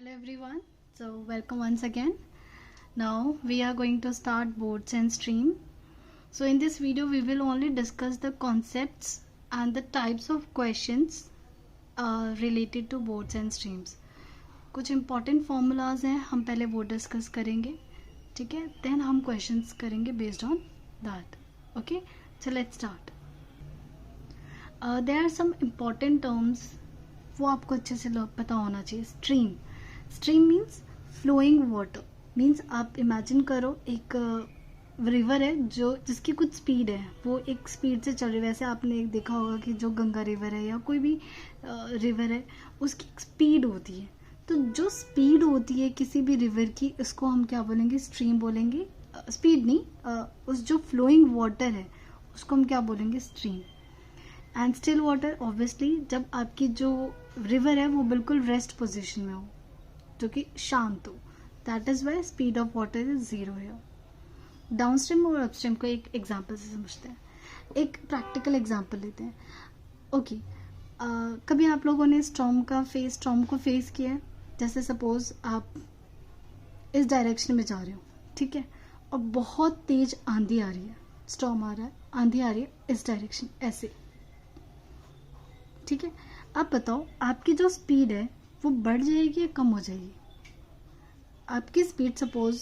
Hello everyone, so welcome once again. Now we are going to start boats and stream. So in this video we will only discuss the concepts and the types of questions related to boats and streams. कुछ important formulas हैं, हम पहले वो discuss करेंगे, ठीक है? Then हम questions करेंगे based on that. Okay, so let's start. There are some important terms, वो आपको अच्छे से पता होना चाहिए. Stream means flowing water. Means आप इमेजिन करो एक रिवर है जिसकी कुछ स्पीड है, वो एक स्पीड से चल रही है. वैसे आपने देखा होगा कि जो गंगा रिवर है या कोई भी रिवर है उसकी स्पीड होती है. तो जो स्पीड होती है किसी भी रिवर की उसको हम क्या बोलेंगे? स्ट्रीम बोलेंगे. स्पीड नहीं, उस जो फ्लोइंग वाटर है उसको हम क्या बोलेंगे? Stream. And still water obviously जब आपकी जो रिवर है वो बिल्कुल रेस्ट पोजिशन में हो, जो कि शांत हो. That is Y speed of water is 0 है. डाउनस्ट्रीम और अपस्ट्रीम को एक एग्जाम्पल से समझते हैं. एक प्रैक्टिकल एग्जाम्पल लेते हैं. ओके, कभी आप लोगों ने स्टॉर्म को फेस किया है? जैसे सपोज आप इस डायरेक्शन में जा रहे हो, ठीक है, और बहुत तेज आंधी आ रही है. स्टॉर्म आ रहा है, आंधी आ रही है इस डायरेक्शन ऐसे, ठीक है. अब बताओ आपकी जो स्पीड है वो बढ़ जाएगी या कम हो जाएगी? आपकी speed suppose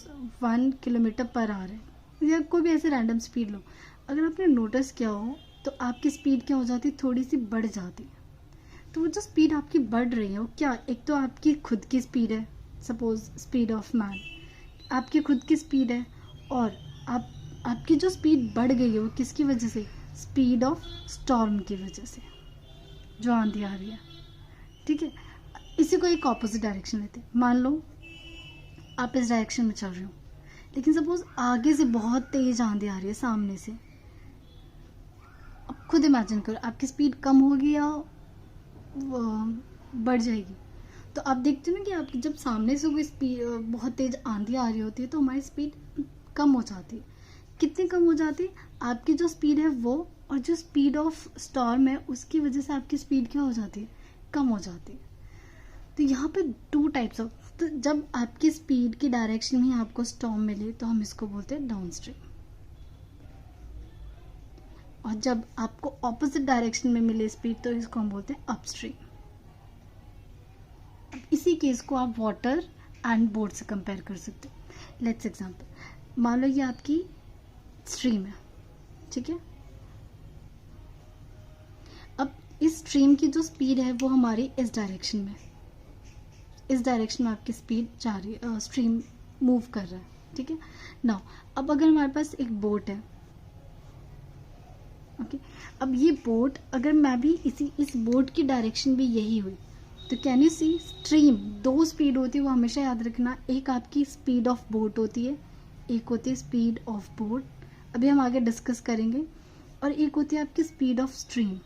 1 kilometre per our है या कोई भी ऐसे रैंडम स्पीड लो. अगर आपने नोटिस किया हो तो आपकी स्पीड क्या हो जाती है? थोड़ी सी बढ़ जाती है. तो वो जो स्पीड आपकी बढ़ रही है वो क्या, एक तो आपकी खुद की स्पीड है, सपोज स्पीड ऑफ मैन आपकी खुद की स्पीड है, और आपकी जो स्पीड बढ़ गई है वो किसकी वजह से? स्पीड ऑफ स्टॉर्म की वजह से, जो आंधी आ रही है, ठीक है. इसी को एक ऑपोजिट डायरेक्शन लेते हैं. मान लो आप इस डायरेक्शन में चल रहे हो, लेकिन सपोज आगे से बहुत तेज आंधी आ रही है सामने से. अब खुद इमेजिन करो आपकी स्पीड कम होगी या बढ़ जाएगी? तो आप देखते हो ना कि आपकी जब सामने से कोई स्पीड बहुत तेज आंधी आ रही होती है तो हमारी स्पीड कम हो जाती है. कितनी कम हो जाती है? आपकी जो स्पीड है वो, और जो स्पीड ऑफ स्टॉर्म है उसकी वजह से आपकी स्पीड क्या हो जाती है? कम हो जाती है. तो यहाँ पे 2 टाइप्स ऑफ, तो जब आपकी स्पीड की डायरेक्शन में आपको स्टॉर्म मिले तो हम इसको बोलते हैं डाउन स्ट्रीम, और जब आपको ऑपोजिट डायरेक्शन में मिले स्पीड तो इसको हम बोलते हैं अपस्ट्रीम. इसी केस को आप वाटर एंड बोट से कंपेयर कर सकते हो. लेट्स एग्जांपल, मान लो ये आपकी स्ट्रीम है, ठीक है. अब इस स्ट्रीम की जो स्पीड है वो हमारी इस डायरेक्शन में, इस डायरेक्शन में आपकी स्पीड जा रही है, स्ट्रीम मूव कर रहा है, ठीक है. नाउ अब अगर हमारे पास एक बोट है, ओके, अब ये बोट अगर मैं भी इस बोट की डायरेक्शन भी यही हुई तो can you see stream 2 speed होती है, वो हमेशा याद रखना. एक आपकी स्पीड ऑफ बोट होती है, एक होती है स्पीड ऑफ बोट, अभी हम आगे डिस्कस करेंगे, और एक होती है आपकी स्पीड ऑफ स्ट्रीम.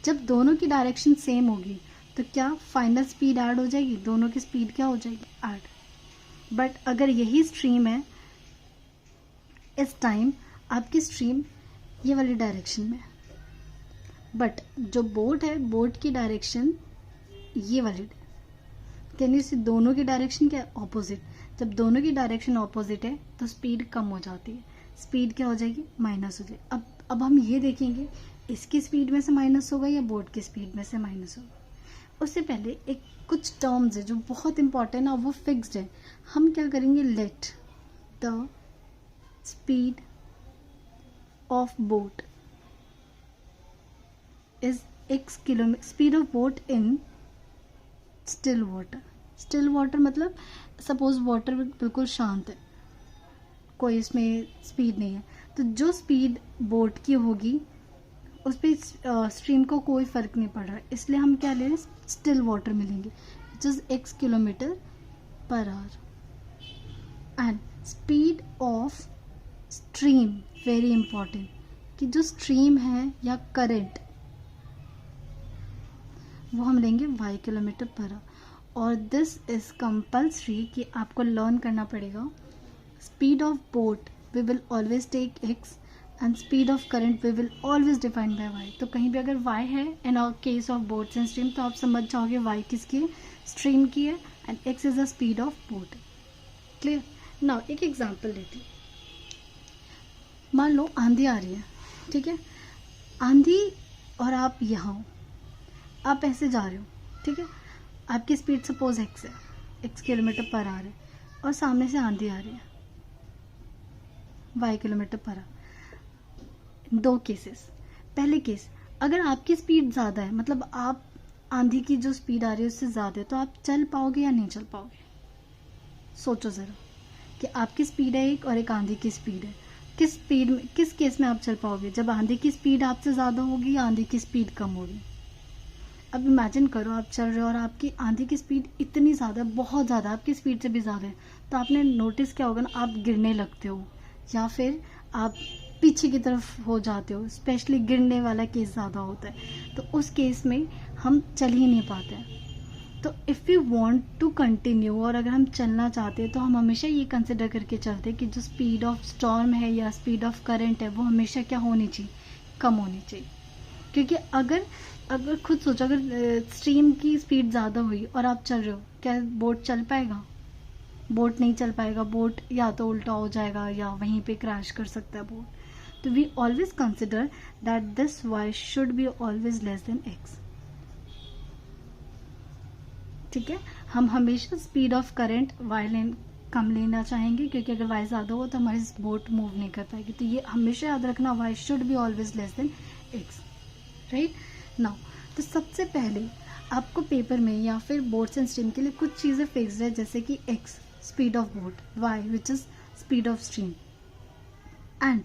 जब दोनों की डायरेक्शन सेम होगी तो क्या फाइनल स्पीड ऐड हो जाएगी? दोनों की स्पीड क्या हो जाएगी? ऐड. बट अगर यही स्ट्रीम है, इस टाइम आपकी स्ट्रीम ये वाली डायरेक्शन में, बट जो बोट है बोट की डायरेक्शन ये वाली. कैन यू सी दोनों की डायरेक्शन क्या है? ऑपोजिट. जब दोनों की डायरेक्शन ऑपोजिट है तो स्पीड कम हो जाती है, स्पीड क्या हो जाएगी? माइनस हो जाएगी. अब हम ये देखेंगे इसकी स्पीड में से माइनस होगा या बोट की स्पीड में से माइनस होगा. उससे पहले एक कुछ टर्म्स है जो बहुत इंपॉर्टेंट है और वो फिक्स्ड है. हम क्या करेंगे? Let the speed of boat is x kilometre, speed of boat in still water. Still water मतलब सपोज वाटर बिल्कुल शांत है, कोई इसमें स्पीड नहीं है, तो जो स्पीड बोट की होगी उस पर स्ट्रीम को कोई फर्क नहीं पड़ रहा है, इसलिए हम क्या ले रहे हैं? स्टिल वाटर मिलेंगे, which is x kilometre per hour. And speed of stream, very important, कि जो स्ट्रीम है या करंट वो हम लेंगे y किलोमीटर पर आवर. और दिस इज कंपल्सरी कि आपको लर्न करना पड़ेगा. Speed of boat we will always take x and speed of current we will always define by Y. तो कहीं भी अगर वाई है in our case of boats and stream तो आप समझ जाओगे वाई किसकी है, स्ट्रीम की है, and x is the speed of boat. Clear. Now एक एग्जांपल लेती हूँ। मान लो आंधी आ रही है, ठीक है, आंधी और आप यहाँ हो, आप ऐसे जा रहे हो, ठीक है, आपकी स्पीड सपोज एक्स है, एक्स किलोमीटर पर आवर है, और सामने से आंधी आ रही है वाई किलोमीटर पर आवर। दो केसेस। पहले केस, अगर आपकी स्पीड ज़्यादा है, मतलब आप आंधी की जो स्पीड आ रही है उससे ज़्यादा है, तो आप चल पाओगे या नहीं चल पाओगे? सोचो ज़रा कि आपकी स्पीड है एक और एक आंधी की स्पीड है, किस स्पीड में, किस केस में आप चल पाओगे? जब आंधी की स्पीड आपसे ज़्यादा होगी या आंधी की स्पीड कम होगी? अब इमेजिन करो आप चल रहे हो और आपकी आंधी की स्पीड इतनी ज़्यादा, बहुत ज़्यादा, आपकी स्पीड से भी ज़्यादा है, तो आपने नोटिस किया होगा ना, आप गिरने लगते हो या फिर आप पीछे की तरफ हो जाते हो। स्पेशली गिरने वाला केस ज़्यादा होता है, तो उस केस में हम चल ही नहीं पाते हैं। तो if you want to continue, और अगर हम चलना चाहते हैं तो हम हमेशा ये कंसिडर करके चलते हैं कि जो स्पीड ऑफ स्टॉर्म है या स्पीड ऑफ करंट है वो हमेशा क्या होनी चाहिए, कम होनी चाहिए। क्योंकि अगर खुद सोचो, अगर स्ट्रीम की स्पीड ज़्यादा हुई और आप चल रहे हो, क्या बोट चल पाएगा? बोट नहीं चल पाएगा, बोट या तो उल्टा हो जाएगा या वहीं पे क्रैश कर सकता है बोट। तो we always consider that this Y should be always less than X. ठीक है, हम हमेशा स्पीड ऑफ करंट वाई कम लेना चाहेंगे, क्योंकि अगर वाई ज़्यादा हो तो हमारी बोट मूव नहीं कर पाएगी। तो ये हमेशा याद रखना, Y should be always less than x, right. Now तो सबसे पहले आपको पेपर में या फिर बोट्स एंड स्ट्रीम के लिए कुछ चीज़ें फिक्स्ड है, जैसे कि X speed of boat, Y which is speed of stream, and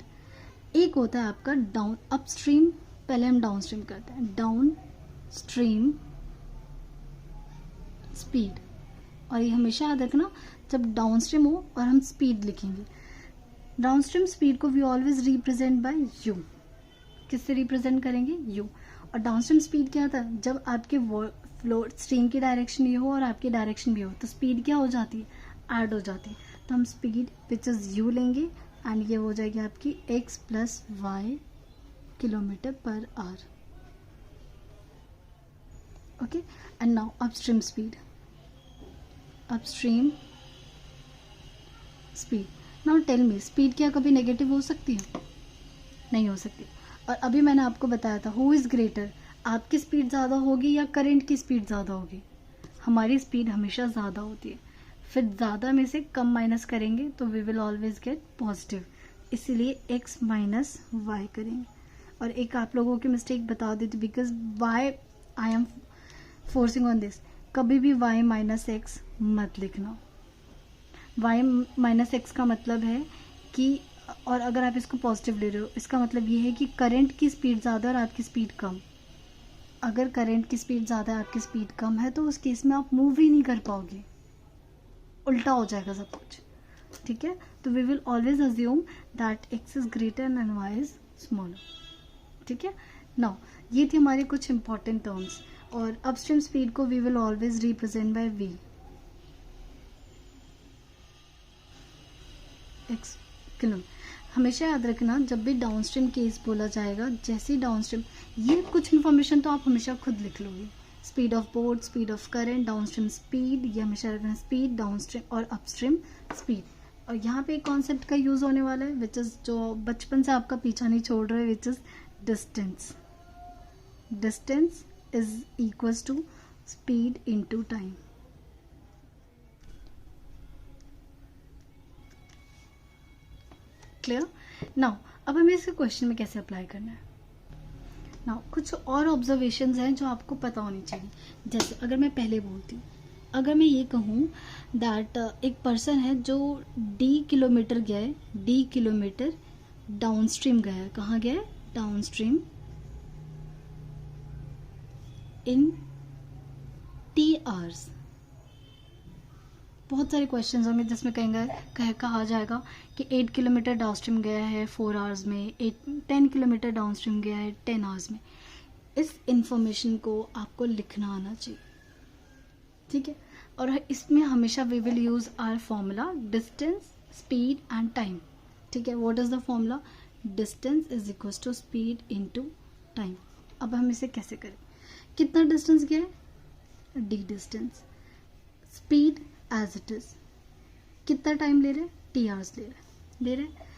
एक होता है आपका डाउन अप स्ट्रीम। पहले हम डाउन स्ट्रीम करते हैं, डाउन स्ट्रीम स्पीड। और ये हमेशा याद रखना, जब डाउन स्ट्रीम हो और हम स्पीड लिखेंगे, डाउन स्ट्रीम स्पीड को we always represent by U. किससे रिप्रेजेंट करेंगे? यू। और डाउन स्ट्रीम स्पीड क्या था? जब आपके फ्लो स्ट्रीम की डायरेक्शन ये हो और आपकी डायरेक्शन भी हो, तो स्पीड क्या हो जाती है? ऐड हो जाती है। तो हम स्पीड विच इज यू लेंगे, एंड ये हो जाएगी आपकी X plus Y kilometre per hour. Okay, and now upstream speed, upstream speed. Now tell me, speed क्या कभी नेगेटिव हो सकती है? नहीं हो सकती। और अभी मैंने आपको बताया था, हु इज़ ग्रेटर, आपकी स्पीड ज़्यादा होगी या करंट की स्पीड ज़्यादा होगी? हमारी स्पीड हमेशा ज़्यादा होती है। फिर ज़्यादा में से कम माइनस करेंगे तो we will always get positive, इसीलिए x माइनस वाई करेंगे। और एक आप लोगों की मिस्टेक बता देती, because why I am forcing on this, कभी भी y माइनस एक्स मत लिखना। y माइनस एक्स का मतलब है कि, और अगर आप इसको पॉजिटिव ले रहे हो, इसका मतलब ये है कि करंट की स्पीड ज़्यादा और आपकी स्पीड कम। अगर करंट की स्पीड ज़्यादा है, आपकी स्पीड कम है, तो उस केस में आप मूव ही नहीं कर पाओगे, उल्टा हो जाएगा सब कुछ। ठीक है, तो we will always assume that X is greater and Y is smaller. ठीक है, नाउ ये थी हमारे कुछ इंपॉर्टेंट टर्म्स। और अपस्ट्रीम स्पीड को we will always represent by V, X kilo. हमेशा याद रखना, जब भी डाउनस्ट्रीम केस बोला जाएगा, जैसे ही डाउनस्ट्रीम, ये कुछ इन्फॉर्मेशन तो आप हमेशा खुद लिख लोगे, speed of boat, speed of current, downstream speed, ये हमेशा रखना, स्पीड डाउनस्ट्रीम और अपस्ट्रीम स्पीड। और यहाँ पे एक कॉन्सेप्ट का यूज होने वाला है, विच इज जो बचपन से आपका पीछा नहीं छोड़ रहा है, which is distance. Distance is equals to speed into time. Clear? Now अब हमें इसे क्वेश्चन में कैसे अप्लाई करना है। नाउ कुछ और ऑब्जर्वेशंस हैं जो आपको पता होनी चाहिए। जैसे अगर मैं पहले बोलती हूँ, अगर मैं ये कहूँ दैट एक पर्सन है जो d किलोमीटर गया है, d किलोमीटर डाउनस्ट्रीम गया है, कहाँ गया है? डाउनस्ट्रीम इन t आवर्स। बहुत सारे क्वेश्चंस होंगे जिसमें कहा जाएगा कि 8 किलोमीटर डाउनस्ट्रीम गया है 4 आवर्स में, 10 किलोमीटर डाउनस्ट्रीम गया है 10 आवर्स में। इस इंफॉर्मेशन को आपको लिखना आना चाहिए। ठीक है, और इसमें हमेशा we will use our formula distance, speed and time. ठीक है, what is the formula? Distance is equal to speed into time. अब हम इसे कैसे करें? कितना डिस्टेंस गया है? D distance, speed as it is, कितना टाइम ले रहे हैं? टी आवर्स ले रहे हैं।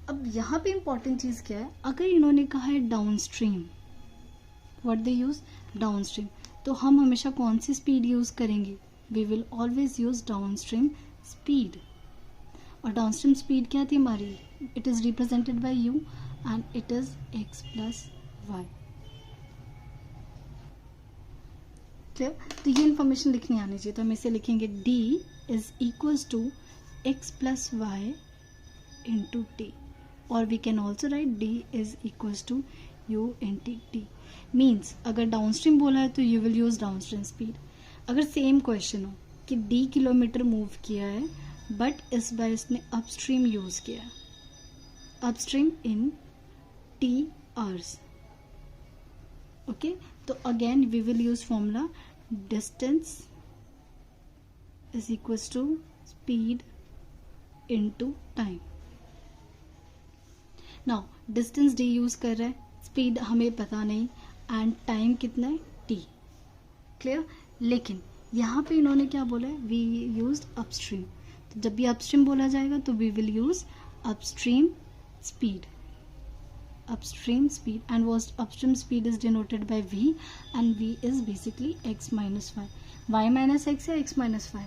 अब यहाँ पे इंपॉर्टेंट चीज क्या है, अगर इन्होंने कहा है downstream, what they use? Downstream, तो हम हमेशा कौन सी स्पीड यूज करेंगे? We will always use downstream speed. और डाउन स्ट्रीम स्पीड क्या थी हमारी? It is represented by U and it is X plus Y. Clear? तो ये इंफॉर्मेशन लिखनी आनी चाहिए, तो हम इसे लिखेंगे d is equals to x plus y into t, और we can also write d is equals to u into t. Means अगर डाउनस्ट्रीम बोला है तो you will use downstream speed. अगर सेम क्वेश्चन हो कि d किलोमीटर मूव किया है बट इस बार इसने अपस्ट्रीम यूज किया, upstream in t hours, okay, तो again we will use formula distance is equals to speed into time. Now distance d use कर रहा है, स्पीड हमें पता नहीं, एंड टाइम कितना है? t। क्लियर? लेकिन यहाँ पे इन्होंने क्या बोला है? वी यूज्ड अपस्ट्रीम, तो जब भी अपस्ट्रीम बोला जाएगा तो we will use upstream speed, upstream speed, and was upstream speed is denoted by v, and v is basically x minus y, y minus x या x minus y?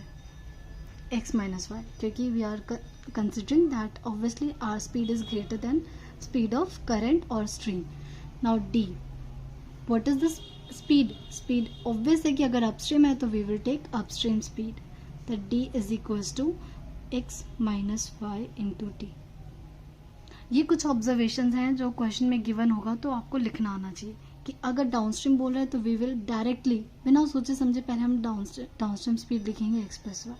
x minus y, क्योंकि we are considering that obviously our speed is greater than speed of current or stream. Now d, what is this speed? Speed obvious है कि अगर upstream है तो we will take upstream speed, तो d is equals to x minus y into t। ये कुछ observations हैं जो क्वेश्चन में गिवन होगा तो आपको लिखना आना चाहिए कि अगर डाउनस्ट्रीम बोल रहे हैं तो वी विल डायरेक्टली बिना सोचे समझे पहले हम डाउनस्ट्रीम स्पीड लिखेंगे एक्स प्लस वाई।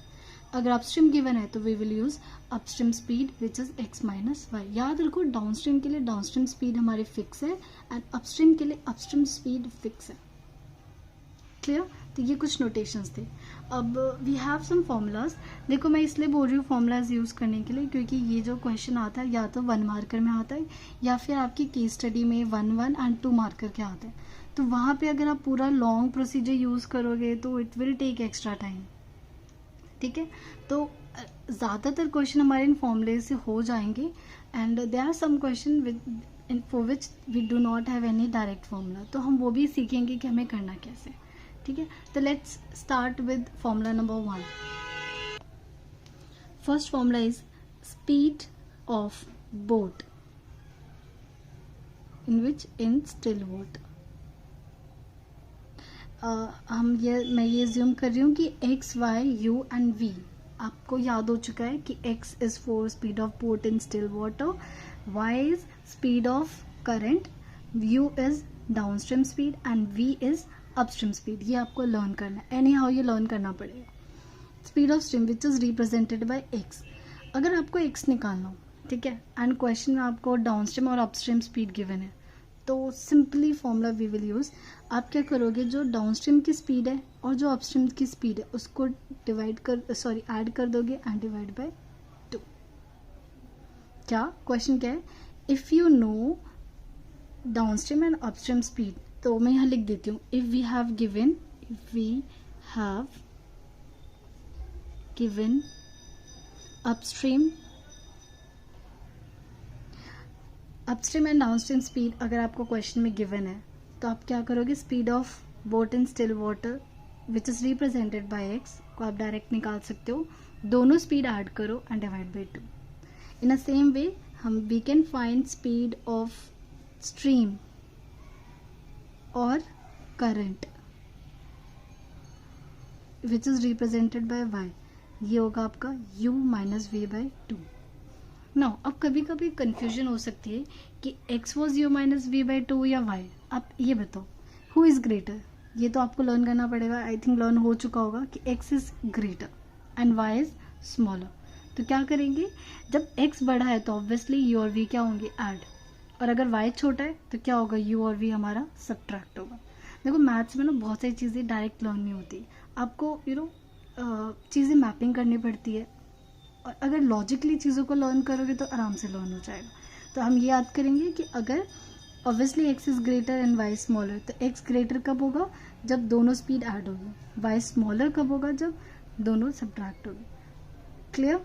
अगर अपस्ट्रीम गिवन है तो we will use upstream speed which is X minus Y. याद रखो डाउनस्ट्रीम के लिए डाउनस्ट्रीम स्पीड हमारी फिक्स है एंड अपस्ट्रीम के लिए अपस्ट्रीम स्पीड फिक्स है। क्लियर? तो ये कुछ नोटेशंस थे। अब वी हैव सम फॉर्मूलाज। देखो मैं इसलिए बोल रही हूँ फॉर्मूलाज यूज करने के लिए क्योंकि ये जो क्वेश्चन आता है या तो 1 मार्कर में आता है या फिर आपकी केस स्टडी में 1 एंड 2 मार्कर के आते हैं, तो वहाँ पे अगर आप पूरा लॉन्ग प्रोसीजर यूज करोगे तो it will take extra time. ठीक है, तो ज़्यादातर क्वेश्चन हमारे इन फॉर्मूले से हो जाएंगे and there are some question with for which we do not have any direct formula, तो हम वो भी सीखेंगे कि हमें करना कैसे। ठीक है, तो let's start with formula number 1। First formula is speed of boat in still water. मैं ये ज्यूम कर रही हूँ कि x, y, u and v आपको याद हो चुका है कि x is for speed of boat in still water, y is speed of current, u is downstream speed and v is upstream speed. ये आपको लर्न करना है, एनी हाउ ये लर्न करना पड़ेगा। Speed of stream which is represented by x। अगर आपको x निकालना हो, ठीक है, एंड क्वेश्चन में आपको डाउनस्ट्रीम और अपस्ट्रीम स्पीड गिवन है, तो simply formula we will use. आप क्या करोगे, जो डाउनस्ट्रीम की स्पीड है और जो अपस्ट्रीम की स्पीड है उसको ऐड कर दोगे एंड डिवाइड बाय 2। क्या क्वेश्चन क्या है? If you know downstream and upstream speed, तो मैं यहाँ लिख देती हूँ if we have given upstream and downstream speed, अगर आपको क्वेश्चन में गिवन है तो आप क्या करोगे, speed of boat in still water which is represented by x को आप डायरेक्ट निकाल सकते हो, दोनों स्पीड ऐड करो and divide by 2। In a same way we can find speed of stream और current which is represented by y, ये होगा आपका u minus v by 2। Now अब कभी कभी कंफ्यूजन हो सकती है कि x was u minus v by 2 या y। आप ये बताओ हु इज ग्रेटर, ये तो आपको लर्न करना पड़ेगा। आई थिंक लर्न हो चुका होगा कि x is greater and y is smaller. तो क्या करेंगे, जब x बड़ा है तो ऑब्वियसली u और v क्या होंगे, ऐड, और अगर y छोटा है तो क्या होगा, u और v हमारा सब्ट्रैक्ट होगा। देखो मैथ्स में ना बहुत सारी चीज़ें डायरेक्ट लर्न नहीं होती, आपको चीज़ें मैपिंग करनी पड़ती है, और अगर लॉजिकली चीज़ों को लर्न करोगे तो आराम से लर्न हो जाएगा। तो हम ये याद करेंगे कि अगर obviously x is greater and y smaller, तो x ग्रेटर कब होगा, जब दोनों स्पीड ऐड होगी, y स्मॉलर कब होगा, जब दोनों सब्ट्रैक्ट होगी. Clear?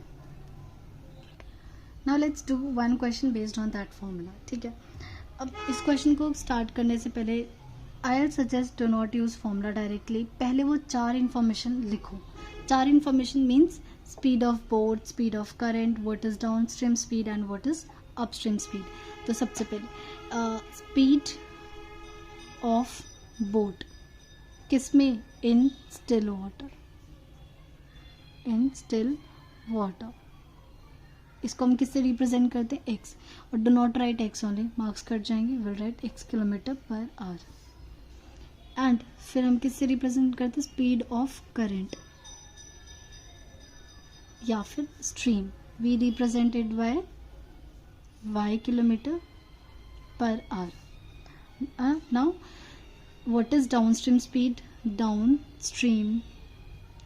Now let's do one question based on that formula. ठीक है, अब इस क्वेश्चन को स्टार्ट करने से पहले I will suggest do not use formula directly. पहले वो 4 इन्फॉर्मेशन लिखो. 4 information means speed of boat, speed of current, what is downstream speed and what is upstream speed. तो सबसे पहले स्पीड ऑफ बोट किसमें, इन स्टिल वाटर, इन still water. इसको हम किससे रिप्रेजेंट करते हैं, x. और do not right x only, marks cut जाएंगे. Will write x kilometre per hour. And फिर हम किससे रिप्रेजेंट करते हैं, स्पीड ऑफ करंट या फिर stream. We represented by y kilometre per hour. Now what is downstream speed, downstream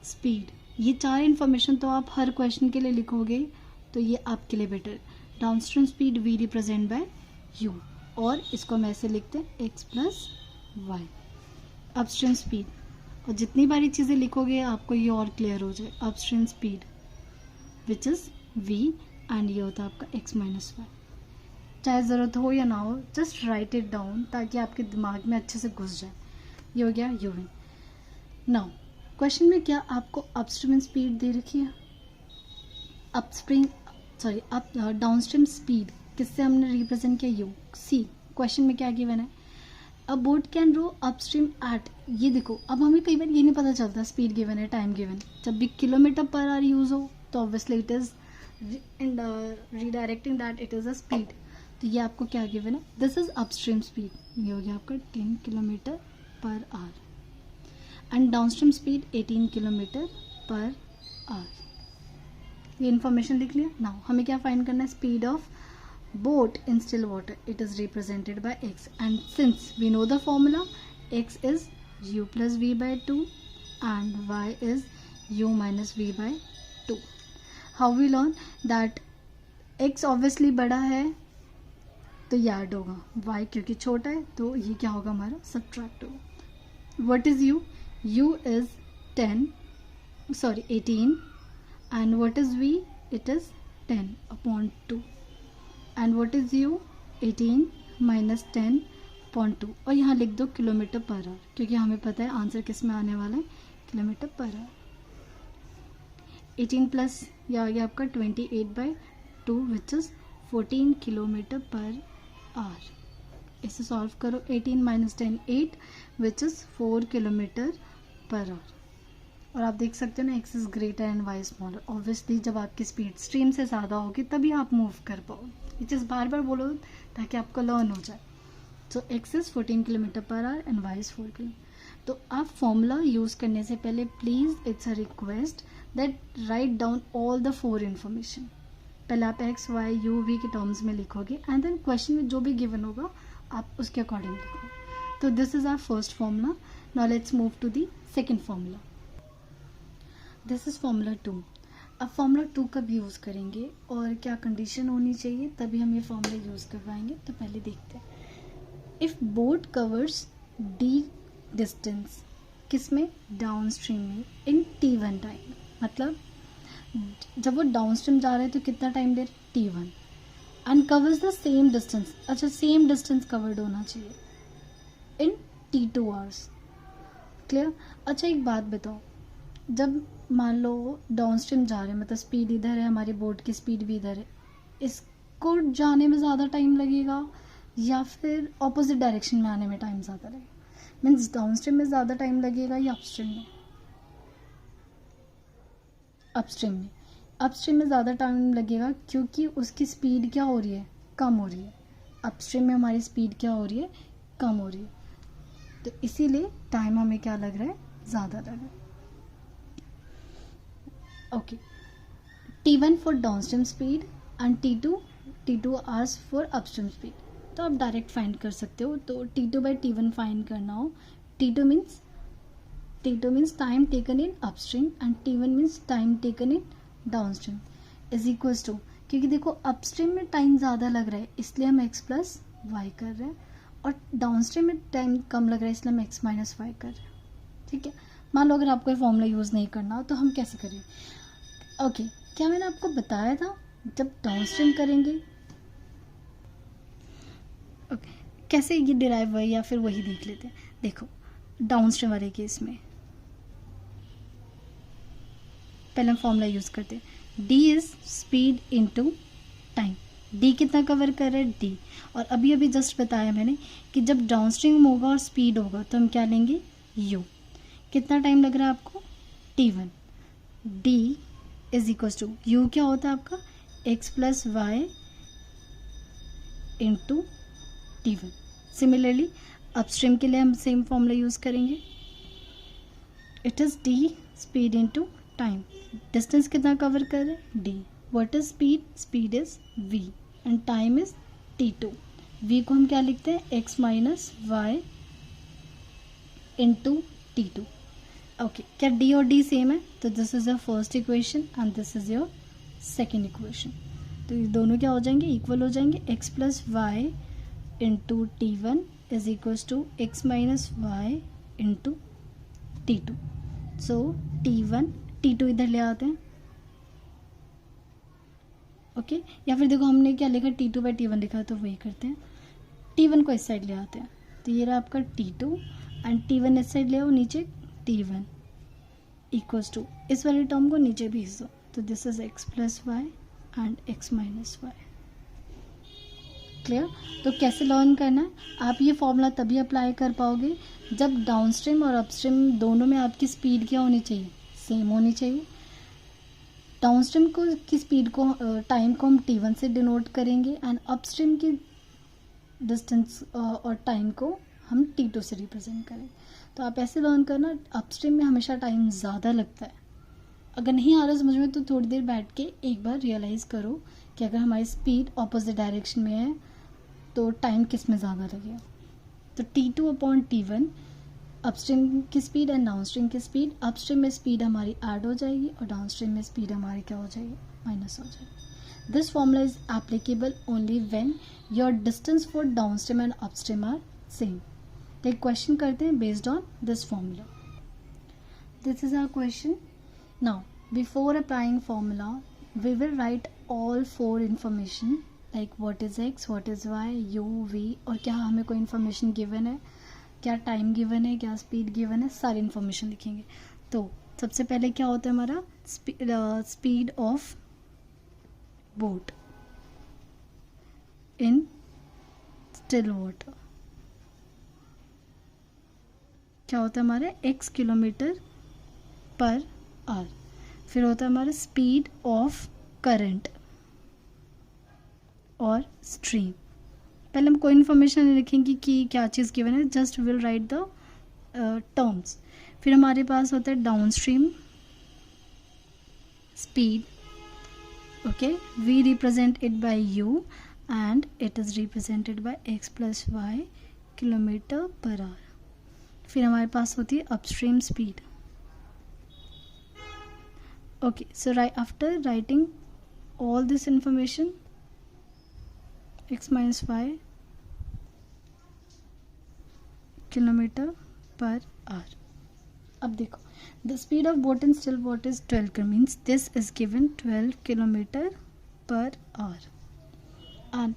speed. ये 4 information तो आप हर क्वेश्चन के लिए लिखोगे, तो ये आपके लिए better. Downstream speed we represent by u, और इसको हम ऐसे लिखते हैं x plus Y. Upstream speed, और जितनी बारी चीज़ें लिखोगे आपको ये और क्लियर हो जाए. Upstream speed which is v and ये होता है आपका x माइनस वाई. चाहे ज़रूरत हो या ना हो, जस्ट राइट इट डाउन ताकि आपके दिमाग में अच्छे से घुस जाए. ये हो गया u. नाउ क्वेश्चन में क्या आपको अपस्ट्रीम स्पीड दे रखी है, डाउनस्ट्रीम स्पीड किससे हमने रिप्रेजेंट किया, यू. सी क्वेश्चन में क्या गिवन है, a boat can row upstream at. ये देखो, अब हमें कई बार ये नहीं पता चलता स्पीड गिवन है, टाइम गिवन. जब भी किलोमीटर पर आवर यूज हो तो obviously it is redirecting that it is a speed. तो ये आपको क्या गिवन है, दिस इज अपस्ट्रीम स्पीड. ये हो गया आपका 10 kilometre per hour. And downstream speed 18 kilometre per hour. ये इन्फॉर्मेशन लिख लिया. नाउ हमें क्या फाइंड करना है, speed of boat in still water. It is represented by x, and since we know the formula, x is u plus v by 2 and y is u minus v by 2. How we learn that x obviously बड़ा है तो ये add होगा, y क्योंकि छोटा है तो ये क्या होगा, हमारा सब्ट्रैक्ट होगा. What is u, u is 18, and what is v, it is 10 upon 2. and what is u, 18 minus 10 upon 2. और यहाँ लिख दो किलोमीटर पर आवर, क्योंकि हमें पता है आंसर किस में आने वाला है, किलोमीटर पर आवर. 18 प्लस यह आ गया आपका 28/2 which is 14 kilometre per our. इसे सॉल्व करो. 18 minus 10 8 which is 4 kilometre per hour. और आप देख सकते हो ना, x is greater and y smaller. Obviously जब आपकी स्पीड स्ट्रीम से ज़्यादा होगी तभी आप मूव कर पाओ. ये चीज़ बार बार बोलो ताकि आपको लर्न हो जाए. सो x is 14 kilometre per hour and y is 4 kilometre. तो आप फॉर्मूला यूज़ करने से पहले please it's a request that write down all the 4 information. पहले आप x, y, u, v के टर्म्स में लिखोगे एंड देन क्वेश्चन में जो भी गिवन होगा आप उसके अकॉर्डिंग लिखो. तो this is our first formula. Now let's move to the second formula. This is formula 2. अब फॉर्मूला 2 कब यूज़ करेंगे और क्या कंडीशन होनी चाहिए तभी हम ये फॉर्मूला यूज़ करवाएंगे. तो पहले देखते हैं. If boat covers D distance, किस में, डाउन स्ट्रीम में, इन t1 टाइम. मतलब जब वो डाउन स्ट्रीम जा रहे हैं तो कितना टाइम दे रहे, t1. And covers the same distance. अच्छा, सेम डिस्टेंस कवर्ड होना चाहिए इन t2 आवर्स. क्लियर. अच्छा एक बात बताओ, जब मान लो डाउन स्ट्रीम जा रहे हैं, मतलब स्पीड इधर है, हमारी बोट की स्पीड भी इधर है, इसको जाने में ज़्यादा टाइम लगेगा या फिर ऑपोजिट डायरेक्शन में आने में टाइम ज़्यादा लगेगा. मीन्स डाउन स्ट्रीम में ज़्यादा टाइम लगेगा या अपस्ट्रीम में, अपस्ट्रीम में. अपस्ट्रीम में ज़्यादा टाइम लगेगा क्योंकि उसकी स्पीड क्या हो रही है, कम हो रही है. अपस्ट्रीम में हमारी स्पीड क्या हो रही है, कम हो रही है. तो इसीलिए टाइम हमें क्या लग रहा है, ज़्यादा लग रहा है. Okay. t1 for downstream speed and t2 hours for upstream speed. तो आप डायरेक्ट फाइंड कर सकते हो. तो t2/t1 फाइंड करना हो. t2 means time taken in upstream and t1 means time taken in downstream is equals to, क्योंकि देखो अपस्ट्रीम में टाइम ज़्यादा लग रहा है इसलिए हम x प्लस वाई कर रहे हैं, और डाउनस्ट्रीम में टाइम कम लग रहा है इसलिए हम x माइनस वाई कर रहे हैं। ठीक है, मान लो अगर आपको ये फॉर्मूला यूज़ नहीं करना तो हम कैसे करें? ओके, क्या मैंने आपको बताया था जब डाउनस्ट्रीम करेंगे कैसे ये डिराइव हुआ या फिर वही देख लेते हैं। देखो डाउनस्ट्रीम वाले केस में पहले हम फॉर्मूला यूज़ करते हैं, d is speed into time. d कितना कवर कर रहा है? d। और अभी अभी जस्ट बताया मैंने कि जब डाउनस्ट्रीम होगा और स्पीड होगा तो हम क्या लेंगे? u। कितना टाइम लग रहा है आपको? t1। d is equals to u क्या होता है आपका? x plus y into t1। Similarly upstream के लिए हम सेम फॉर्मूला यूज़ करेंगे, it is d speed into time. Distance कितना कवर कर रहे हैं? d। What is speed? Speed is v and time is t2। v को हम क्या लिखते हैं? x minus y into t2। Okay, क्या d और d सेम है? तो this is your first equation and this is your second equation. तो ये दोनों क्या हो जाएंगे? इक्वल हो जाएंगे। x plus y into t1 is equals to x minus y into t2। So t1 t2 इधर ले आते हैं। ओके, या फिर देखो हमने क्या लिखा? t2 बाई t1 लिखा है तो वही करते हैं। t1 को इस साइड ले आते हैं तो ये रहा आपका t2 एंड t1 इस साइड ले आओ नीचे, t1 इक्वल्स टू इस वाले टर्म को नीचे भेज दो तो this is x plus y and x minus y. Clear? तो कैसे लर्न करना है? आप ये फॉर्मूला तभी अप्लाई कर पाओगे जब डाउनस्ट्रीम और अपस्ट्रीम दोनों में आपकी स्पीड क्या होनी चाहिए? सेम होनी चाहिए। डाउनस्ट्रीम को की स्पीड को टाइम को हम t1 से डिनोट करेंगे एंड अपस्ट्रीम की डिस्टेंस और टाइम को हम t2 से रिप्रेजेंट करेंगे। तो आप ऐसे लर्न करना, अपस्ट्रीम में हमेशा टाइम ज़्यादा लगता है। अगर नहीं आ रहा समझ में तो थोड़ी देर बैठ के एक बार रियलाइज़ करो कि अगर हमारी स्पीड ऑपोजिट डायरेक्शन में है तो टाइम किस में ज़्यादा लगेगा। तो t2 अपॉन t1 अपस्ट्रीम की स्पीड एंड डाउनस्ट्रीम की स्पीड। अपस्ट्रीम में स्पीड हमारी ऐड हो जाएगी और डाउनस्ट्रीम में स्पीड हमारी क्या हो जाएगी? माइनस हो जाएगी। This formula is applicable only when your distance for downstream and upstream are same. तो एक क्वेश्चन करते हैं based on this formula. This is our question. Now before applying formula we will write all 4 information like what is x, what is y, u, v और क्या हमें कोई information given है, क्या टाइम गिवन है, क्या स्पीड गिवन है, सारी इन्फॉर्मेशन लिखेंगे। तो सबसे पहले क्या होता है हमारा? Speed of boat in still water क्या होता है हमारे? x kilometre per hour. फिर होता है हमारा स्पीड ऑफ करंट और स्ट्रीम। पहले हम कोई इन्फॉर्मेशन नहीं लिखेंगे कि क्या चीज़ गिवन है, just will write the terms. फिर हमारे पास होता है downstream speed. Okay, we represent it by u and it is represented by x plus Y kilometre per hour. फिर हमारे पास होती है upstream speed. Okay, so after writing all this information x minus y kilometre per hour. अब देखो the speed of boat in still water is 12 km means this is given 12 kilometre per hour and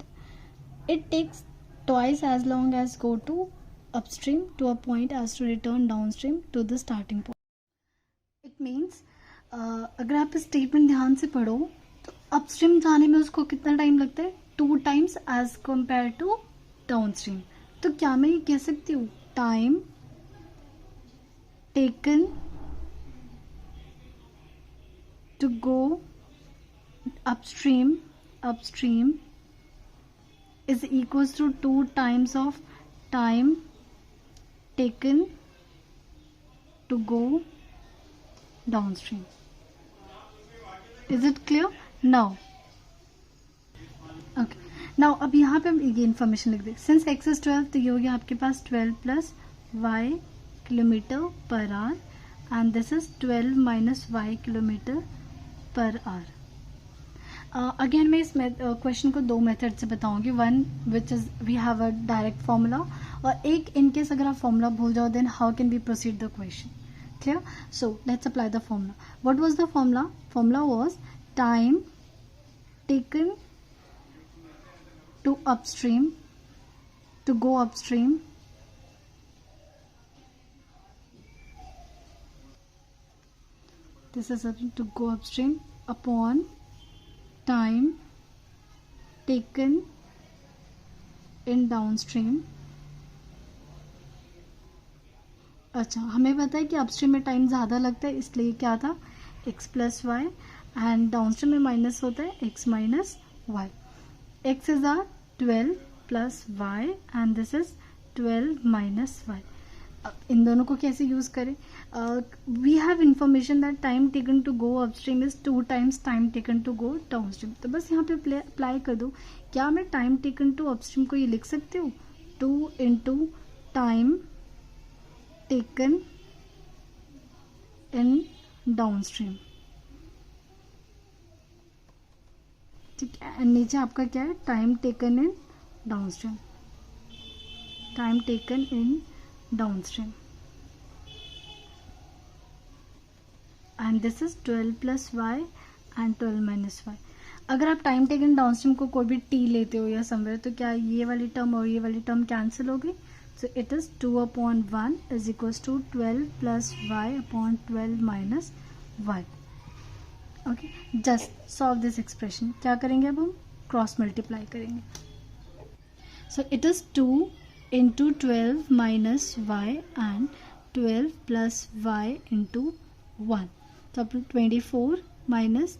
it takes twice as long as go to upstream to a point as to return downstream to the starting point. It means अगर आप इस statement ध्यान से पढ़ो तो upstream जाने में उसको कितना टाइम लगता है? 2 times as compare to downstream. तो क्या मैं ये कह सकती हूँ time taken to go upstream is equals to 2 times of time taken to go downstream. Is it clear? Now, okay. Now अब यहाँ पे हम ये इन्फॉर्मेशन लिख दें। सिंस x is 12 तो ये हो गया आपके पास 12 plus y kilometre per hour and this is 12 minus y kilometre per hour. Again मैं इस क्वेश्चन को दो मेथड से बताऊंगी. One which is we have a direct formula, और एक इनकेस अगर आप फॉर्मूला भूल जाओ then how can we proceed the question. Clear? So let's apply the formula. What was the formula? Formula was time taken to upstream, to go upstream, this is to go upstream upon time taken in downstream. अच्छा, हमें पता है कि upstream में time ज़्यादा लगता है, इसलिए क्या था x plus y, and downstream में माइनस होता है x minus y. x is are 12 plus y and this is 12 minus y. इन दोनों को कैसे यूज करें? We have information that time taken to go upstream is 2 times time taken to go downstream. तो बस यहाँ पे अप्लाई कर दो. क्या मैं टाइम टेकन टू अपस्ट्रीम को ये लिख सकती हूँ? 2 into time taken in downstream. ठीक है, नीचे आपका क्या है? Time taken in downstream. Time taken in downstream, and this is 12 plus y and 12 minus y. अगर आप टाइम टेकन डाउनस्ट्रीम को कोई भी टी लेते हो या समवेयर, तो क्या ये वाली टर्म और ये वाली टर्म कैंसिल हो गई? So it is 2/1 is equals to 12 plus y upon 12 minus y. Okay, just solve this expression. क्या करेंगे अब हम? क्रॉस मल्टीप्लाई करेंगे. So it is 2 into 12 minus y and 12 plus y into 1. So 24 minus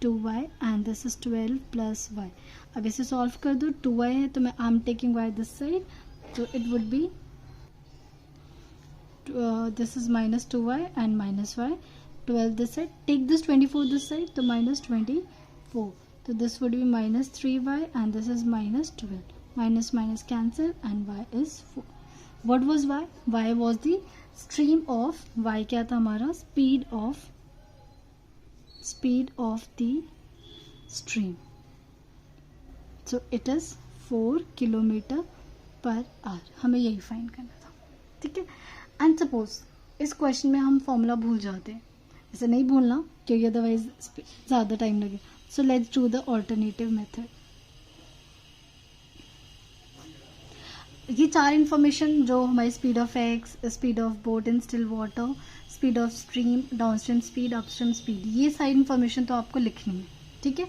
2y and this is 12 plus y. अब इसे solve कर दो. 2y है तो मैं I am taking y this side, तो it would be this is minus 2y and minus y. 12 this side, take this 24 this side, तो minus 24. So this would be minus 3y and this is minus 12. Minus minus cancel and y is 4. What was y? Y was the stream of, y क्या था हमारा? speed of the stream. So it is 4 kilometre per our. हमें यही find करना था. ठीक है. And suppose इस क्वेश्चन में हम फॉर्मूला भूल जाते हैं. ऐसे नहीं भूलना क्योंकि अदरवाइज ज़्यादा टाइम लगे. So let's do the alternative method. ये चार इंफॉर्मेशन जो हमारी speed of x, speed of boat in still water, speed of stream, downstream speed, upstream speed, ये सारी इंफॉर्मेशन तो आपको लिखनी है. ठीक है.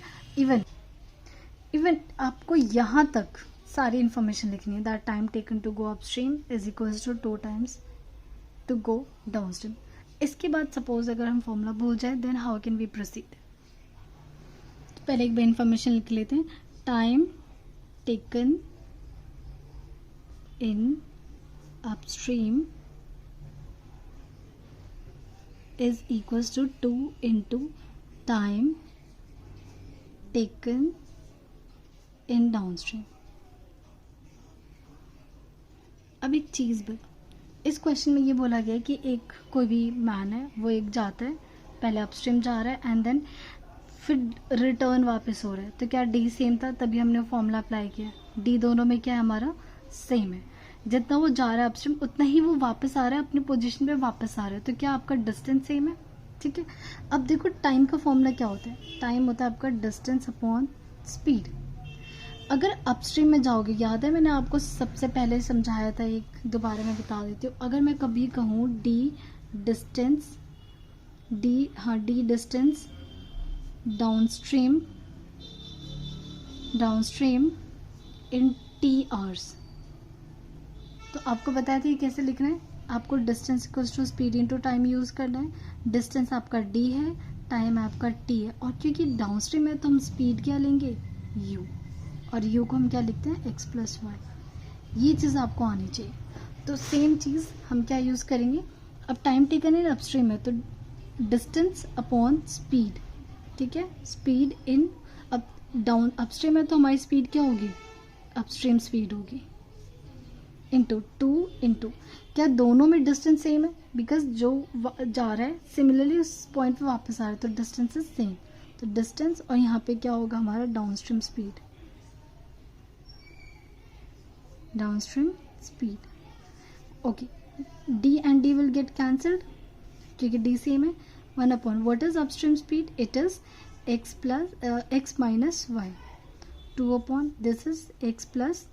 इवन आपको यहाँ तक सारी इंफॉर्मेशन लिखनी है. That time taken to go upstream is equals to 2 times to go downstream. इसके बाद सपोज अगर हम फॉर्मूला भूल जाए then how can we proceed? पहले एक बार इंफॉर्मेशन लिख लेते हैं. Time taken in upstream is equals to 2 into time taken in downstream. अब एक चीज़ बता, इस क्वेश्चन में ये बोला गया कि एक कोई भी मैन है, वो एक जाता है, पहले अपस्ट्रीम जा रहा है एंड देन फिर रिटर्न वापस हो रहा है. तो क्या डी सेम था? तभी हमने फॉर्मूला अप्लाई किया. डी दोनों में क्या है हमारा? सेम है. जितना वो जा रहा है अपस्ट्रीम उतना ही वो वापस आ रहा है, अपनी पोजीशन पे वापस आ रहा है. तो क्या आपका डिस्टेंस सेम है? ठीक है. अब देखो टाइम का फॉर्मूला क्या होता है? टाइम होता है आपका डिस्टेंस अपॉन स्पीड. अगर अपस्ट्रीम में जाओगे, याद है मैंने आपको सबसे पहले समझाया था, एक दोबारा मैं बता देती हूँ. अगर मैं कभी कहूँ d distance downstream in t hours, तो आपको बताया था ये कैसे लिखना है. आपको distance equals to speed into time use करना है. डिस्टेंस आपका डी है, टाइम आपका टी है, और क्योंकि डाउनस्ट्रीम है तो हम स्पीड क्या लेंगे? यू, और यू को हम क्या लिखते हैं? X plus y. ये चीज़ आपको आनी चाहिए. तो सेम चीज़ हम क्या यूज़ करेंगे? अब टाइम टेकन इन अपस्ट्रीम है तो डिस्टेंस अपॉन स्पीड. ठीक है. स्पीड इन डाउन अपस्ट्रीम है तो हमारी स्पीड क्या होगी? अपस्ट्रीम स्पीड होगी इंटू 2 इंटू क्या दोनों में डिस्टेंस सेम है? बिकॉज जो जा रहा है सिमिलरली उस पॉइंट पे वापस आ रहा है तो डिस्टेंस इज सेम. तो डिस्टेंस और यहाँ पे क्या होगा हमारा downstream speed, downstream speed. Okay, d and d will get cancelled क्योंकि डी सेम है. 1 upon what is upstream speed, it is x plus x minus y. 2 upon this is x plus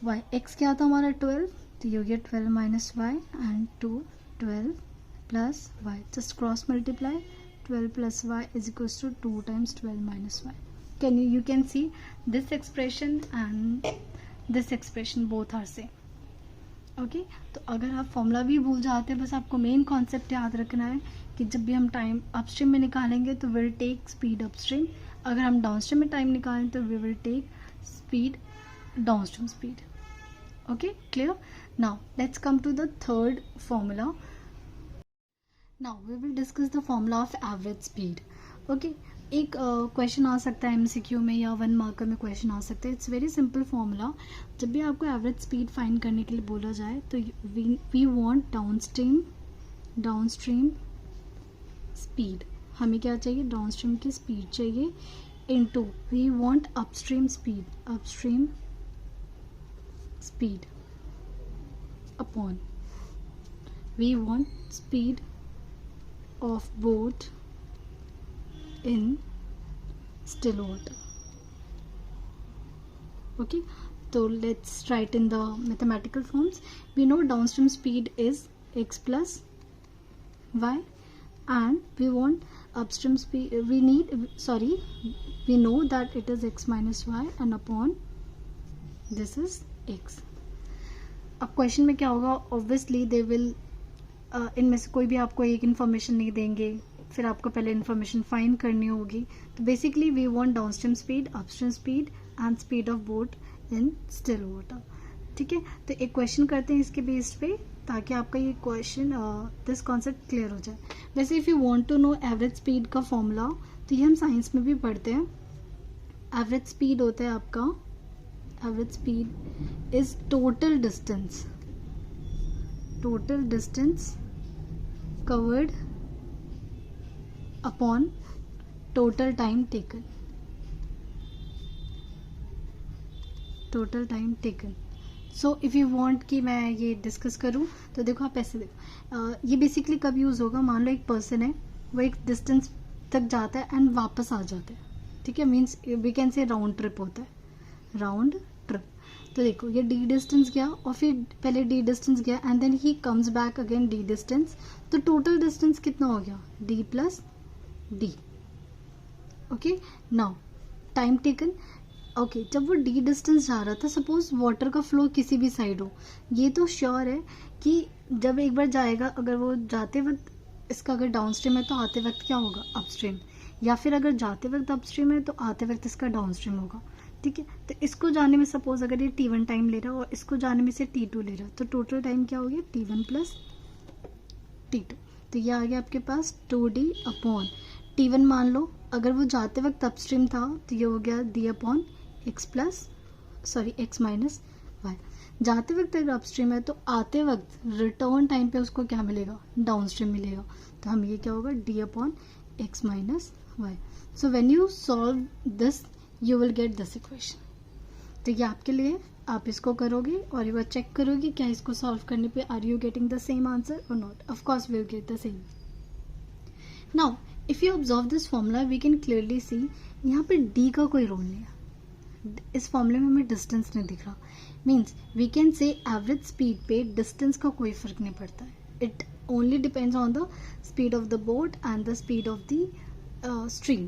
y. x क्या था हमारा 12, तो you get 12 minus y and 2 12 plus y. Just cross multiply. 12 plus y is equals to 2 times 12 minus y. You can see this expression and this expression both are same. Okay, तो अगर आप formula भी भूल जाते हैं, बस आपको main concept याद रखना है कि जब भी हम टाइम अपस्ट्रीम में निकालेंगे तो विल टेक स्पीड अपस्ट्रीम, अगर हम डाउनस्ट्रीम में टाइम निकालें तो we will take speed downstream speed. Okay, clear. Now let's come to the third formula. Now we will discuss the formula of average speed. Okay, एक question आ सकता है MCQ में या 1 मार्कर में क्वेश्चन आ सकता है. It's very simple formula. जब भी आपको एवरेज स्पीड फाइंड करने के लिए बोला जाए तो वी वांट डाउनस्ट्रीम स्पीड. हमें क्या चाहिए, डाउनस्ट्रीम की स्पीड चाहिए, into we want upstream speed upon we want speed of boat in still water. Okay, so let's write in the mathematical forms. We know downstream speed is x plus y and we want upstream speed, we know that it is x minus y and upon this is x. अब question में क्या होगा, obviously they will इनमें से कोई भी आपको एक इन्फॉर्मेशन नहीं देंगे, फिर आपको पहले इन्फॉर्मेशन फाइंड करनी होगी. तो basically we want downstream speed, upstream speed and speed of boat in still water. ठीक है, तो एक क्वेश्चन करते हैं इसके बेस पे ताकि आपका ये क्वेश्चन दिस कॉन्सेप्ट क्लियर हो जाए. वैसे if you want to know average speed का फॉर्मूला तो ये हम साइंस में भी पढ़ते हैं. एवरेज स्पीड होता है आपका, average speed is total distance covered upon total time taken. So if you want कि मैं ये डिस्कस करूँ तो देखो आप ऐसे देखो, ये बेसिकली कब यूज़ होगा, मान लो एक पर्सन है वो एक डिस्टेंस तक जाता है एंड वापस आ जाता है. ठीक है, means we can say round trip होता है, राउंड ट्रिप. तो देखो ये डी डिस्टेंस गया और फिर पहले डी डिस्टेंस गया and then he comes back again d distance. तो टोटल डिस्टेंस कितना हो गया, d plus d. Okay, now time taken. Okay, जब वो डी डिस्टेंस जा रहा था, सपोज वाटर का फ्लो किसी भी साइड हो, ये तो श्योर है कि जब एक बार जाएगा, अगर वो जाते वक्त इसका अगर डाउनस्ट्रीम है तो आते वक्त क्या होगा, अपस्ट्रीम, या फिर अगर जाते वक्त अपस्ट्रीम है तो आते वक्त इसका डाउनस्ट्रीम होगा. ठीक है, तो इसको जाने में सपोज अगर ये T1 टाइम ले रहा है और इसको जाने में से T2 ले रहा है, तो टोटल टाइम क्या हो गया, T1 प्लस T2. तो ये आ गया आपके पास 2D अपॉन T1. मान लो अगर वो जाते वक्त अपस्ट्रीम था तो ये हो गया D upon x minus y. जाते वक्त अगर अपस्ट्रीम है तो आते वक्त रिटर्न टाइम पे उसको क्या मिलेगा, डाउनस्ट्रीम मिलेगा. तो हम ये क्या होगा, D upon x minus y. So when you solve this you will get this equation. तो ये आपके लिए, आप इसको करोगे और एक बार चेक करोगे क्या इसको सॉल्व करने पे are you getting the same answer और not. Of course we will get the same. Now if you observe this formula we can clearly see यहाँ पे डी का कोई रोल नहीं है. इस फॉर्मूले में हमें डिस्टेंस नहीं दिख रहा. Means we can say average speed पे डिस्टेंस का कोई फर्क नहीं पड़ता है. It only depends on the speed of the boat and the speed of the stream.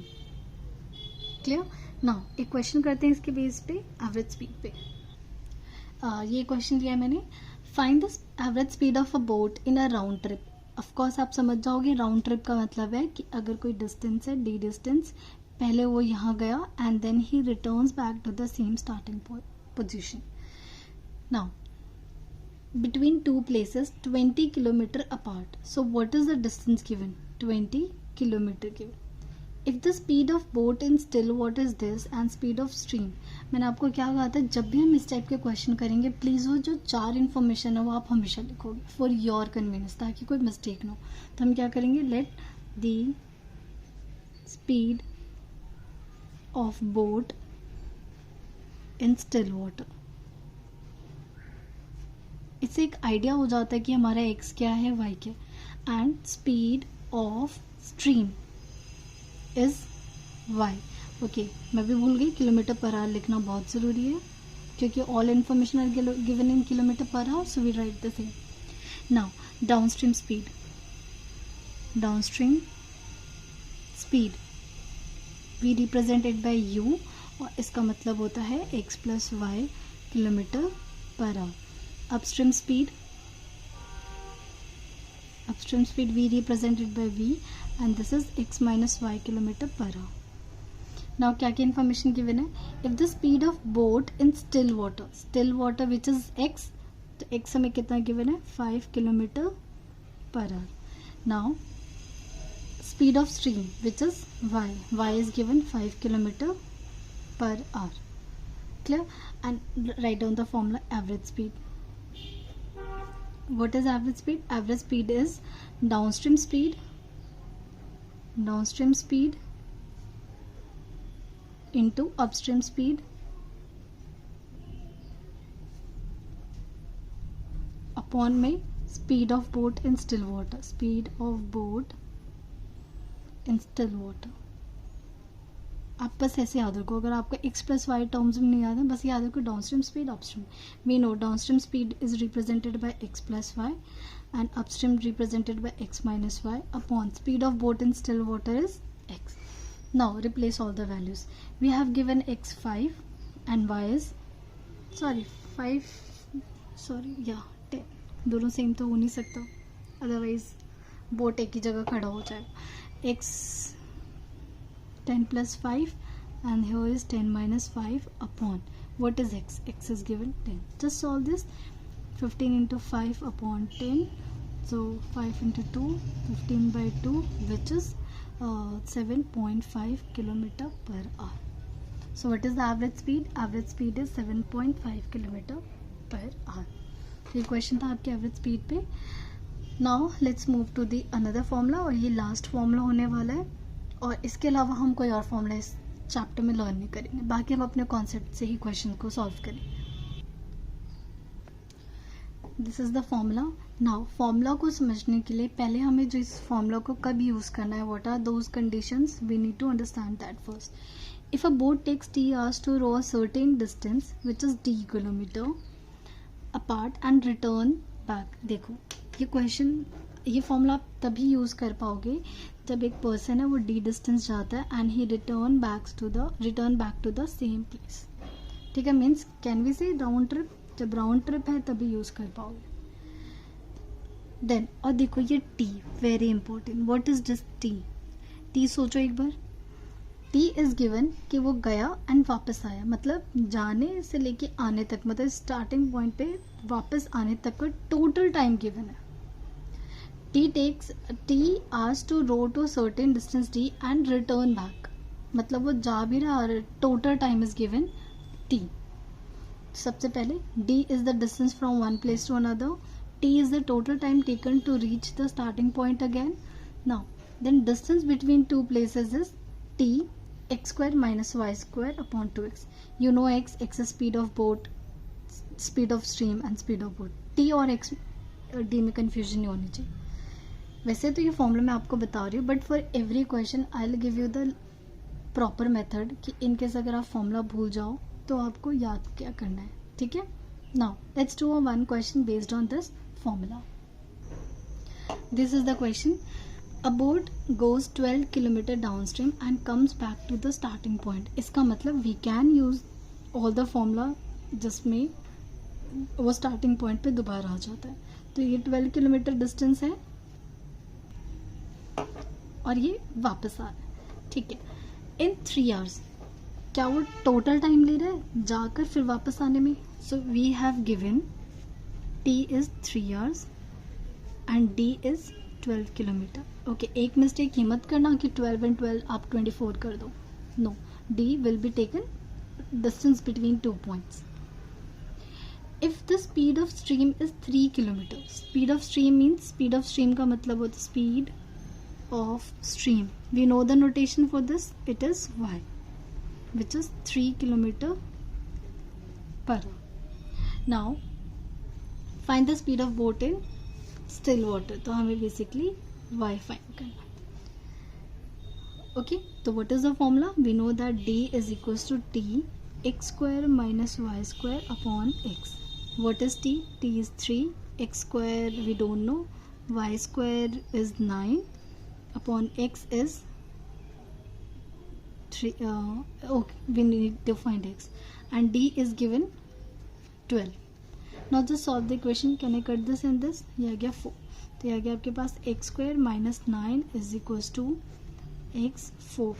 Clear. Now एक क्वेश्चन करते हैं इसके बेस पे एवरेज स्पीड पे. ये क्वेश्चन दिया है मैंने, find the average speed of a boat in a round trip. Of course आप समझ जाओगे राउंड ट्रिप का मतलब है कि अगर कोई डिस्टेंस है डी डिस्टेंस, पहले वो यहाँ गया and then he returns back to the same starting position. Now between two places 20 kilometer apart. So what is the distance given? 20 kilometer given. If the speed of boat in still water is this and speed of stream, मैंने आपको क्या कहा था, जब भी हम इस type के क्वेश्चन करेंगे प्लीज़ वो जो 4 इन्फॉर्मेशन है वो आप हमेशा लिखोगे फॉर योर कन्वीनियंस, ताकि कोई मिस्टेक ना हो. तो हम क्या करेंगे, let the speed of boat in still water. इससे एक आइडिया हो जाता है कि हमारा x क्या है, y क्या है। And speed of stream is y। Okay, मैं भी भूल गई, किलोमीटर पर आवर लिखना बहुत ज़रूरी है क्योंकि all information are given in kilometre per hour, so we write the same. Now downstream speed, downstream speed we represented by u, और इसका मतलब होता है x plus Y kilometre per hour. Upstream speed we represented by v and this is x minus y kilometer per hour. Now क्या क्या information given है? If the speed of boat in still water which is x, तो x हमें कितना given है? 5 kilometer per hour. Now speed of stream which is y is given 5 kilometer per hour. Clear? And write down the formula average speed. What is average speed? Average speed is downstream speed into upstream speed upon में speed of boat in still water. Speed of boat in still water. आप बस ऐसे याद रखो, अगर आपको x plus Y terms में नहीं याद है, बस याद रखो downstream speed, upstream. We know downstream speed is represented by x plus y and upstream represented by x minus y upon speed of boat in still water is x. Now replace all the values. We have given x 5 and y is 10. दोनों same तो हो नहीं सकता, otherwise boat एक ही जगह खड़ा हो जाएगा. x 10 plus 5 and here is 10 minus 5 upon what is x? X is given 10. Just solve this. 15 into 5 upon 10, so 5 into 2, 15 by 2, which is 7.5 kilometer per hour. So what is the average speed? Average speed is 7.5 kilometer per hour. ये question था आपके average speed पे. Now let's move to the another formula, और ये last formula होने वाला है, और इसके अलावा हम कोई और फॉर्मूला इस चैप्टर में लर्न नहीं करेंगे, बाकी हम अपने कॉन्सेप्ट से ही क्वेश्चन को सॉल्व करेंगे. This is the formula. Now formula को समझने के लिए पहले हमें जो इस फॉर्मूला को कब यूज करना है, what are those conditions, we need to understand that first. If a boat takes t hours to row a certain distance which is d kilometer apart and return back. देखो ये question, ये formula आप तभी use कर पाओगे जब एक person है वो डी डिस्टेंस जाता है and he return back to the same place. ठीक है, means can we say round trip, जब राउंड ट्रिप है तभी यूज कर पाओगे. देन और देखो ये t, very important. What is this t? T सोचो एक बार. टी इज गिवन कि वो गया एंड वापस आया, मतलब जाने से लेके आने तक, मतलब स्टार्टिंग पॉइंट पे वापस आने तक का टोटल टाइम गिवन है. T takes t hours to row to certain distance d and return back, मतलब वो जा भी रहा और total time is given t. सबसे पहले d is the distance from one place to another, t is the total time taken to reach the starting point again. Now then distance between two places is t x square minus y square upon 2x. You know x is speed of boat, speed of stream and speed of boat. t और x d में confusion नहीं होनी चाहिए. वैसे तो ये formula मैं आपको बता रही हूँ, but for every question I will give you the proper method कि इनकेस अगर आप फॉर्मूला भूल जाओ तो आपको याद क्या करना है. ठीक है, now let's do one question based on this formula. This is the question. A boat goes 12 kilometre downstream and comes back to the starting point. इसका मतलब वी कैन यूज ऑल द फॉर्मूला जिसमें वो स्टार्टिंग पॉइंट पे दोबारा आ जाता है. तो ये 12 किलोमीटर डिस्टेंस है और ये वापस आ रहा है. ठीक है, इन 3 आवर्स क्या वो टोटल टाइम ले रहा है जाकर फिर वापस आने में? So we have given t is 3 hours and d is 12 kilometre. Okay, एक मिस्टेक ये मत करना कि 12 and 12 आप 24 कर दो. No, d will be taken distance between 2 points. If the speed of stream is 3 kilometre, speed of stream means, speed of stream का मतलब होता है speed of stream. We know the notation for this. It is y, which is 3 km per hour. Now find the speed of boat in still water. तो हमें basically y find करना. Okay, so what is the formula? We know that d is equals to t x square minus y square upon x. What is t? T is 3, x square we don't know, y square is 9, upon x is 3. Okay, we need to find x, and d is given 12. Now just solve the equation. Can I cut this in this? ये आ गया 4. तो ये आ गया आपके पास x square minus 9 is equals to x 4.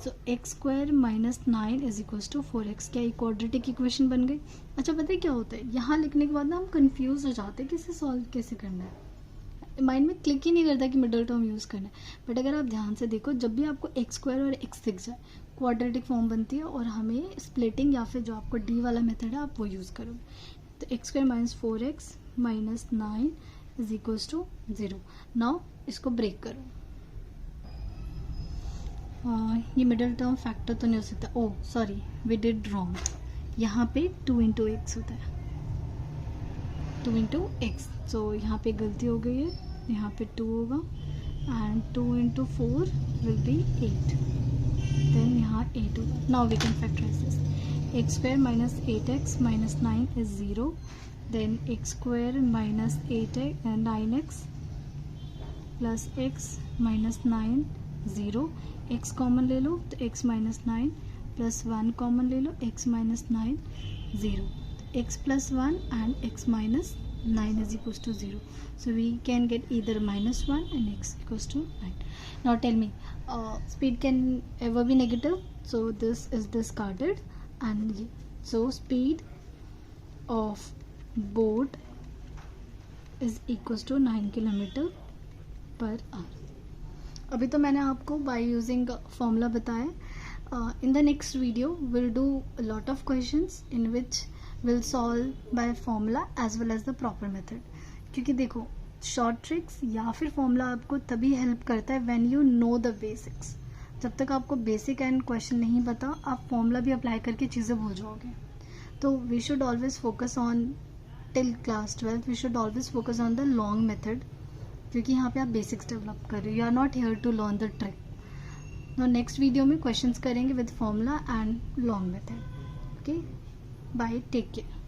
So x square minus 9 is equals to 4x. क्या ये quadratic equation बन गई? अच्छा पता है क्या होता है, यहाँ लिखने के बाद ना हम कंफ्यूज हो जाते हैं कि इसे सॉल्व कैसे करना है. माइंड में क्लिक ही नहीं करता कि मिडल टर्म यूज़ करना है. बट अगर आप ध्यान से देखो, जब भी आपको एक्स स्क्वायर और एक्स दिख जाए, क्वाड्रेटिक फॉर्म बनती है और हमें स्प्लिटिंग या फिर जो आपको डी वाला मेथड है आप वो यूज़ करोगे. तो x square minus 4x minus 9 is equals to 0. Now इसको ब्रेक करो. ये मिडल टर्म फैक्टर तो नहीं हो सकता. Oh sorry, we did wrong. यहाँ पे 2 इंटू एक्स होता है, 2 इंटू एक्स. सो यहाँ पे गलती हो गई है, यहाँ पे 2 होगा and 2 into 4 will be 8. Then यहाँ 8 होगा. Now we can factorise this. X square minus 8x minus 9 is 0. Then x square minus 9x plus x minus 9 0. x common ले लो तो x माइनस 9 प्लस 1 कॉमन ले लो, x minus 9 0. x plus 1 and x minus 9 is equals to 0. So we can get either minus 1 and x equals to 9. Now tell me, speed can ever be negative, so this is discarded, and so speed of boat is equals to 9 km per hour. अभी तो मैंने आपको bye using formula बताया. In the next video will do a lot of questions in which will solve by formula as well as the proper method. क्योंकि देखो, short tricks या फिर formula आपको तभी हेल्प करता है when you know the basics. जब तक आपको बेसिक एंड क्वेश्चन नहीं पता, आप फॉर्मूला भी अप्लाई करके चीज़ें भूल जाओगे. तो we should always focus on till class 12 we should always focus on the long method, क्योंकि यहाँ पे आप बेसिक्स डेवलप कर रहे हो. You are not here to learn the trick. तो नेक्स्ट वीडियो में क्वेश्चंस करेंगे with formula and long method. Okay, bye, take care.